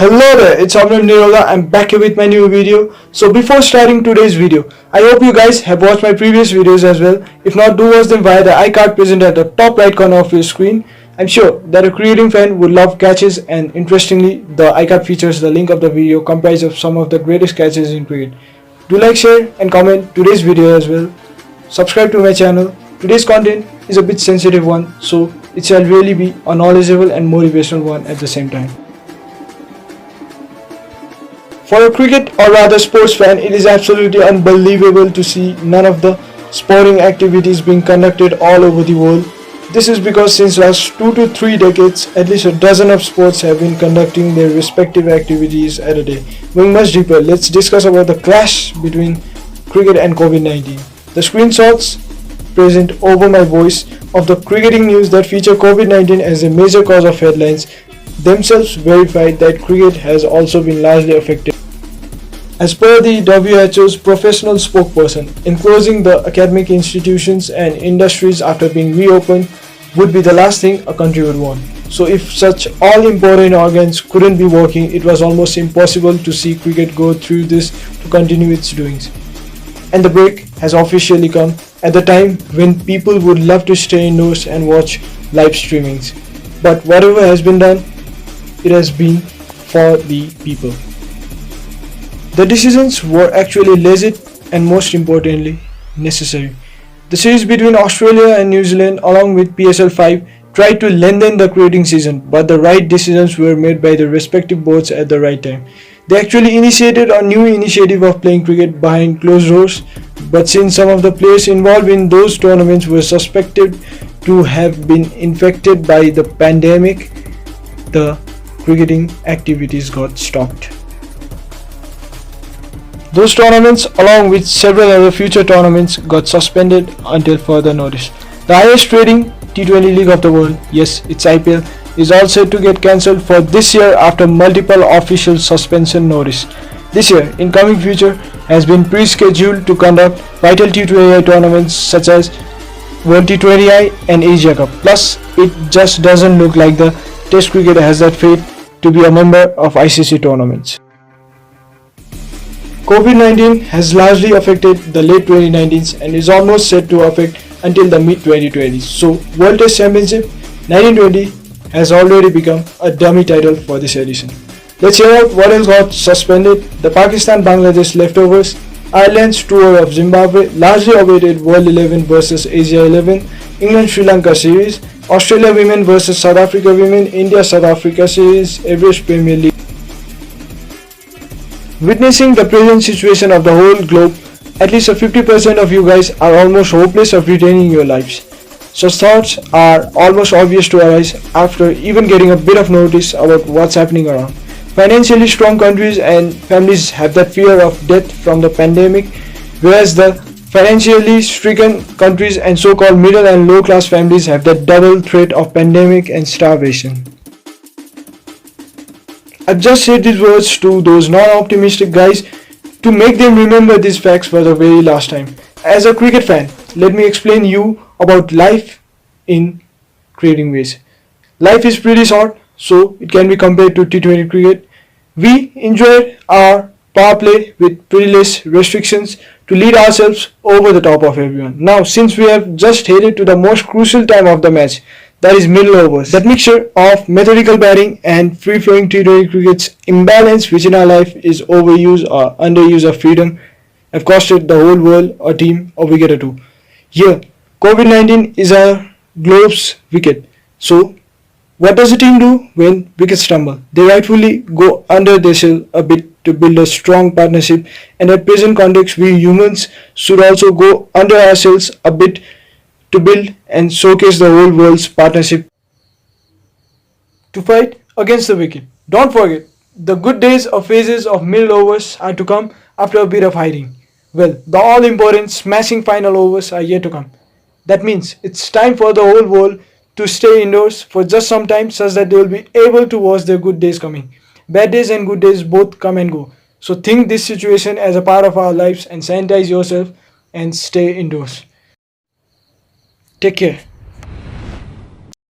Hello there, it's Amram Nirola. I'm back here with my new video. So before starting today's video, I hope you guys have watched my previous videos as well. If not, do watch them via the iCard present at the top right corner of your screen. I'm sure that a creating fan would love catches, and interestingly, the iCard features the link of the video comprised of some of the greatest catches in cricket. Do like, share and comment today's video as well. Subscribe to my channel. Today's content is a bit sensitive one, so it shall really be a knowledgeable and motivational one at the same time. For a cricket or rather sports fan, it is absolutely unbelievable to see none of the sporting activities being conducted all over the world. This is because since last 2 to 3 decades, at least a dozen of sports have been conducting their respective activities at a day. Going much deeper, let's discuss about the clash between cricket and COVID-19. The screenshots present over my voice of the cricketing news that feature COVID-19 as a major cause of headlines themselves verified that cricket has also been largely affected. As per the WHO's professional spokesperson, enclosing the academic institutions and industries after being reopened would be the last thing a country would want. So if such all-important organs couldn't be working, it was almost impossible to see cricket go through this to continue its doings. And the break has officially come at the time when people would love to stay indoors and watch live streamings. But whatever has been done, it has been for the people. The decisions were actually legit and most importantly necessary. The series between Australia and New Zealand along with PSL 5 tried to lengthen the cricketing season, but the right decisions were made by the respective boards at the right time. They actually initiated a new initiative of playing cricket behind closed doors, but since some of the players involved in those tournaments were suspected to have been infected by the pandemic, the cricketing activities got stopped. Those tournaments, along with several other future tournaments, got suspended until further notice. The highest rating T20 League of the world, yes, it's IPL, is all set to get cancelled for this year after multiple official suspension notice. This year, in coming future, has been pre-scheduled to conduct vital T20I tournaments such as World T20I and Asia Cup. Plus, it just doesn't look like the Test cricket has that fate to be a member of ICC tournaments. COVID-19 has largely affected the late 2019s and is almost set to affect until the mid-2020s. So, World Test Championship 1920 has already become a dummy title for this edition. Let's hear out what else got suspended. The Pakistan-Bangladesh leftovers, Ireland's tour of Zimbabwe, largely awaited World 11 vs Asia 11, England-Sri Lanka series, Australia women vs South Africa women, India-South Africa series, Everest Premier League. Witnessing the present situation of the whole globe, at least 50% of you guys are almost hopeless of retaining your lives. Such thoughts are almost obvious to arise after even getting a bit of notice about what's happening around. Financially strong countries and families have that fear of death from the pandemic, whereas the financially stricken countries and so-called middle and low-class families have that double threat of pandemic and starvation. I've just said these words to those non-optimistic guys to make them remember these facts for the very last time. As a cricket fan, let me explain you about life in creating ways. Life is pretty short, so it can be compared to T20 cricket. We enjoy our power play with pretty less restrictions to lead ourselves over the top of everyone. Now, since we have just headed to the most crucial time of the match, that is middle overs. That mixture of methodical batting and free-flowing T20 cricket's imbalance within our life is overuse or underuse of freedom have costed the whole world or team a wicket or two. Here, COVID-19 is our globe's wicket. So, what does a team do when wickets stumble? They rightfully go under their shell a bit to build a strong partnership, and at present context, we humans should also go under ourselves a bit to build and showcase the whole world's partnership to fight against the wicket. Don't forget, the good days or phases of middle overs are to come after a bit of hiding. Well, the all-important smashing final overs are yet to come. That means it's time for the whole world to stay indoors for just some time such that they will be able to watch their good days coming. Bad days and good days both come and go. So think this situation as a part of our lives and sanitize yourself and stay indoors. Take care.